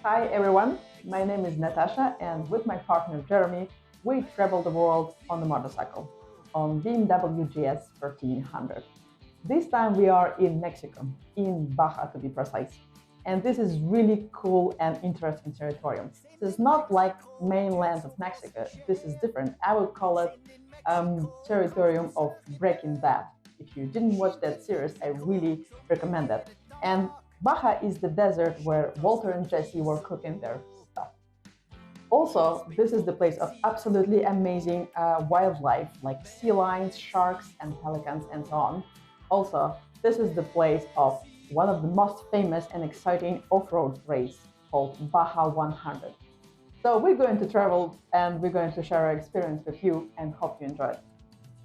Hi everyone, my name is Natasha and with my partner Jeremy, we travel the world on a motorcycle, on BMW GS 1300. This time we are in Mexico, in Baja to be precise. And this is really cool and interesting territorium. This is not like mainland of Mexico, this is different. I would call it territorium of Breaking Bad. If you didn't watch that series, I really recommend that. And Baja is the desert where Walter and Jesse were cooking their stuff. Also, this is the place of absolutely amazing wildlife like sea lions, sharks, and pelicans, and so on. Also, this is the place of one of the most famous and exciting off-road race called Baja 100. So we're going to travel and we're going to share our experience with you and hope you enjoy it.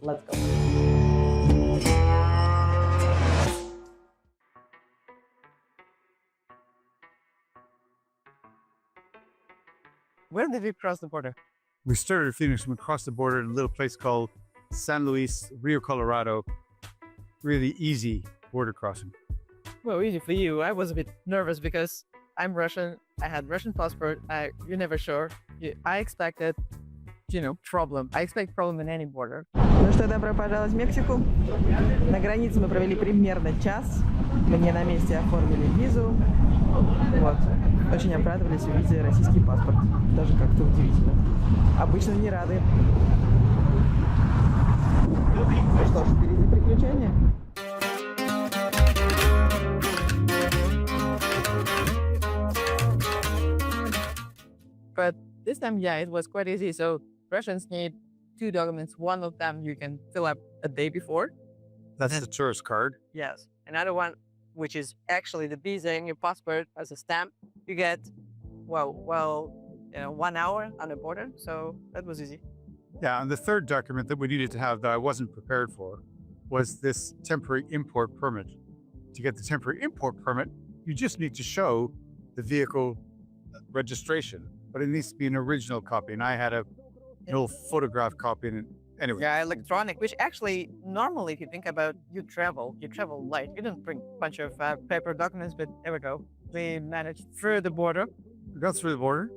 Let's go. Where did we cross the border? We started Phoenix and we crossed the border in a little place called San Luis, Rio Colorado. Really easy border crossing. Well, easy for you. I was a bit nervous because I'm Russian. I had Russian passport. You're never sure. I expected, problem. I expect problem in any border. Ну что, добро пожаловать в Мексику. На границе мы провели примерно час. Мне на месте оформили визу. Вот. Очень обрадовались, увидели российский паспорт. Даже как-то удивительно. Обычно не рады. Ну что ж, впереди приключения. But this time, yeah, it was quite easy. So Russians need 2 documents. One of them you can fill up a day before. That's the tourist card. Yes. Another one, which is actually the visa in your passport as a stamp, you get, 1 hour on the border. So that was easy. Yeah, and the third document that we needed to have that I wasn't prepared for was this temporary import permit. To get the temporary import permit, you just need to show the vehicle registration, but it needs to be an original copy. And I had an old photograph copy. And anyway. Yeah, electronic, which actually, normally, if you think about you travel light. You don't bring a bunch of paper documents, but there we go. We managed through the border. We got through the border.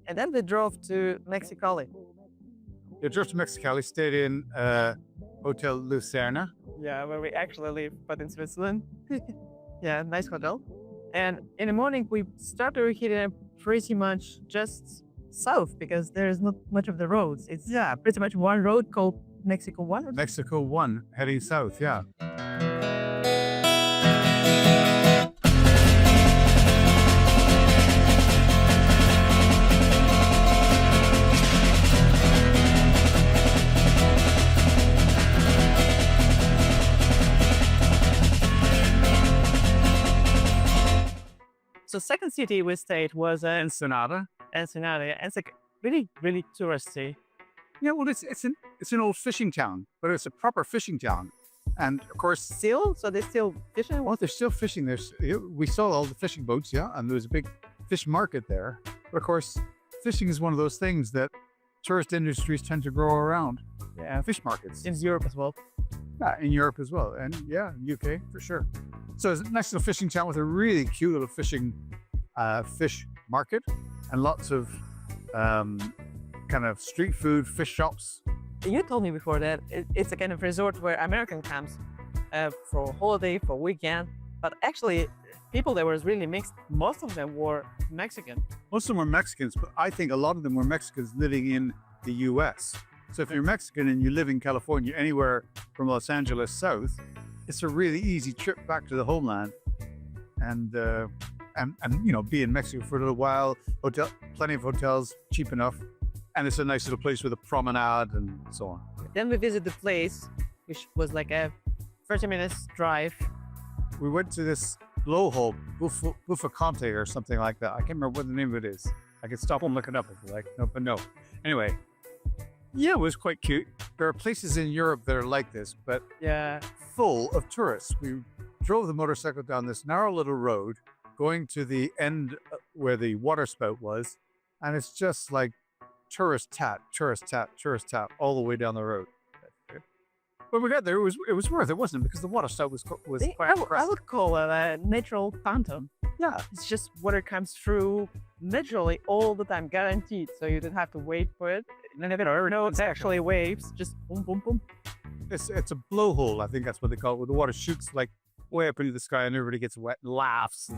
And then we drove to Mexicali. We drove to Mexicali, stayed in Hotel Lucerna. Yeah, where we actually live, but in Switzerland. Yeah, nice hotel. And in the morning, we started hitting pretty much just south because there's not much of the roads. It's pretty much one road called Mexico 1. Mexico 1, heading south, yeah. So second city we stayed was Ensenada. Ensenada. And it's like really, really touristy. Yeah, well, it's an old fishing town, but it's a proper fishing town. And of course, So they're still fishing? well, they're still fishing. We saw all the fishing boats, yeah, and there was a big fish market there. But of course, fishing is one of those things that tourist industries tend to grow around. Yeah, Fish markets. in Europe as well. Yeah, in Europe as well, and yeah, UK for sure. So it's a nice little fishing town with a really cute little fish market and lots of kind of street food, fish shops. You told me before that it's a kind of resort where American comes for holiday, for weekend. But actually, people that was really mixed. Most of them were Mexican. Most of them were Mexicans, but I think a lot of them were Mexicans living in the US. So if you're Mexican and you live in California, anywhere from Los Angeles south, it's a really easy trip back to the homeland and be in Mexico for a little while. Plenty of hotels, cheap enough. And it's a nice little place with a promenade and so on. Then we visit the place, which was like a 30 minutes drive. We went to this blowhole, Bufacante or something like that. I can't remember what the name of it is. I could stop and look it up if you like. No. Anyway, yeah, it was quite cute. There are places in Europe that are like this, but Yeah. full of tourists. We drove the motorcycle down this narrow little road, going to the end where the water spout was, and it's just like tourist tap all the way down the road. when we got there, it was worth it, wasn't it? Because the water stuff was quite I would call it a natural fountain. Yeah. It's just water comes through naturally all the time, guaranteed. So you don't have to wait for it. No, it's actually waves, just boom, boom, boom. It's a blowhole, I think that's what they call it, where the water shoots like way up into the sky and everybody gets wet and laughs.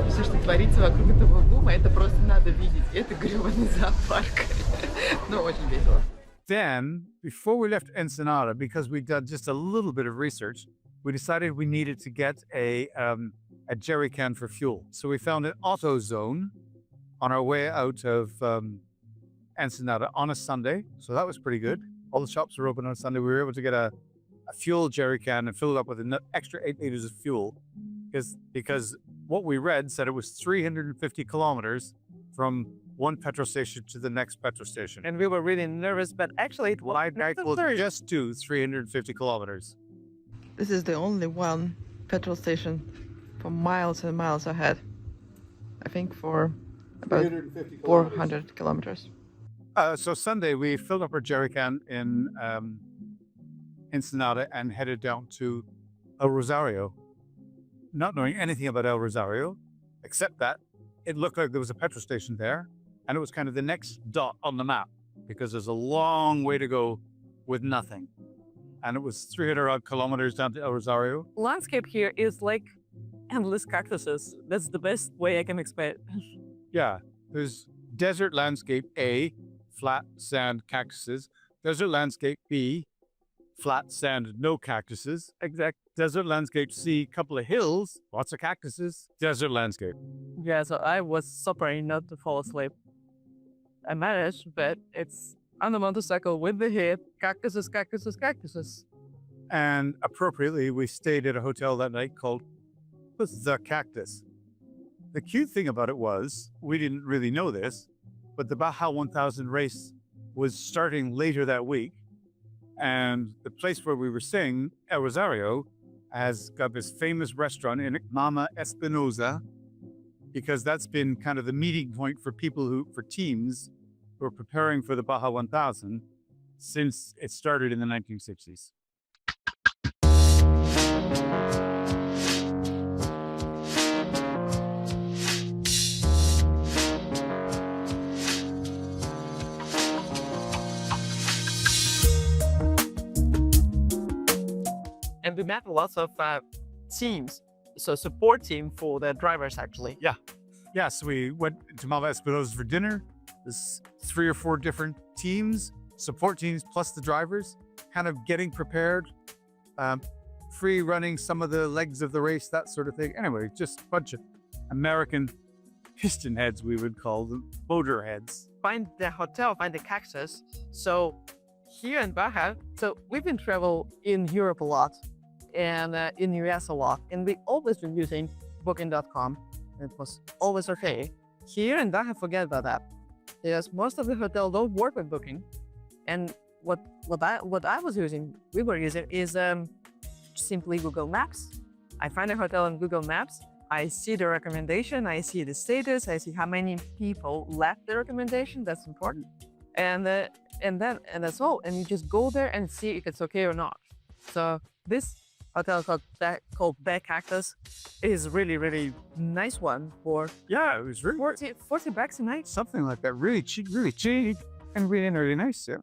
Все, что творится вокруг этого бума, это просто надо видеть. Это грёбаный зоопарк. Но очень весело. Then, before we left Ensenada, because we'd done just a little bit of research, we decided we needed to get a jerry can for fuel. So we found an AutoZone on our way out of Ensenada on a Sunday. So that was pretty good. All the shops were open on Sunday. We were able to get a fuel jerry can and fill it up with an extra 8 liters of fuel because what we read said it was 350 kilometers from one petrol station to the next petrol station. And we were really nervous, but actually it was My bike will just do 350 kilometers. This is the only one petrol station for miles and miles ahead. I think for about 400 kilometers. So Sunday, we filled up our jerry can in Ensenada and headed down to El Rosario. Not knowing anything about El Rosario, except that it looked like there was a petrol station there, and it was kind of the next dot on the map because there's a long way to go with nothing. And it was 300 odd kilometers down to El Rosario. Landscape here is like endless cactuses. That's the best way I can explain it. Yeah, there's desert landscape A, flat sand cactuses. Desert landscape B, flat sand, no cactuses. Exact. Desert landscape C, couple of hills, lots of cactuses. Desert landscape. Yeah, so I was suffering not to fall asleep. I managed, but it's on the motorcycle with the heat, cactuses, cactuses, cactuses. And appropriately, we stayed at a hotel that night called The Cactus. The cute thing about it was, we didn't really know this, but the Baja 1000 race was starting later that week. And the place where we were staying, El Rosario, has got this famous restaurant in it, Mama Espinosa, because that's been kind of the meeting point for for teams who are preparing for the Baja 1000 since it started in the 1960s. And we met lots of teams, so support team for the drivers actually. Yeah, so we went to Mama Espinosa for dinner. There's 3 or 4 different teams, support teams, plus the drivers, kind of getting prepared, free running some of the legs of the race, that sort of thing. Anyway, just a bunch of American piston heads, we would call them, motor heads. Find the hotel, find the cactus. So here in Baja, so we've been travel in Europe a lot and in US a lot, and we always been using booking.com. It was always okay. Here in Baja, forget about that. Because most of the hotels don't work with booking. And what I was using, we were using is simply Google Maps. I find a hotel on Google Maps. I see the recommendation, I see the status, I see how many people left the recommendation. That's important. And that's all. And you just go there and see if it's okay or not. So this hotel called The Cactus is really, really nice one for it was really $40 a night. something like that. Really cheap, and really nice. Yeah.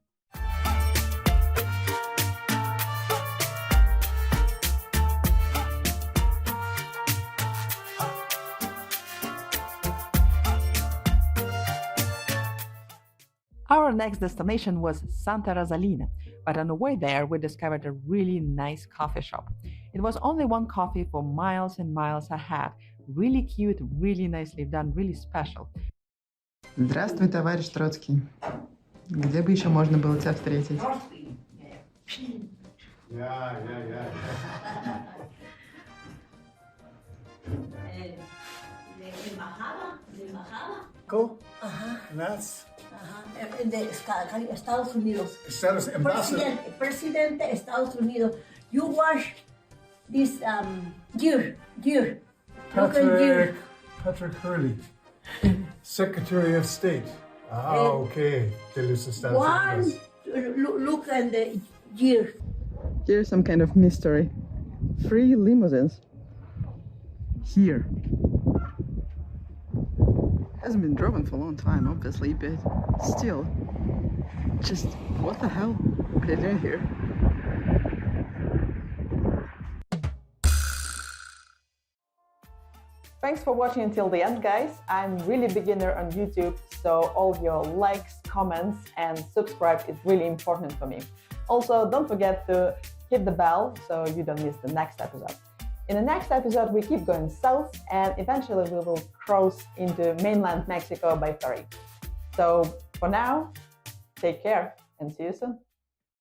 Our next destination was Santa Rosalina, but on the way there we discovered a really nice coffee shop. It was only one coffee for miles and miles ahead. Really cute, really nicely done, really special. Здравствуй, товарищ Троцкий. Где бы еще можно было тебя встретить? Yeah. Cool. Ajá, And that's ajá. De Estados Unidos. Estados ambassador. Presidente Estados Unidos. You wash this deer. Local deer. Patrick Hurley, Secretary of State. Okay. De los Estados One, Unidos. look at the year. Here's some kind of mystery. 3 limousines. Here. Hasn't been driven for a long time, obviously, but still. Just, what the hell are they doing here? Thanks for watching until the end, guys. I'm really beginner on YouTube, so all your likes, comments, and subscribe is really important for me. Also, don't forget to hit the bell so you don't miss the next episode. In the next episode, we keep going south and eventually we will cross into mainland Mexico by ferry. So for now, take care and see you soon.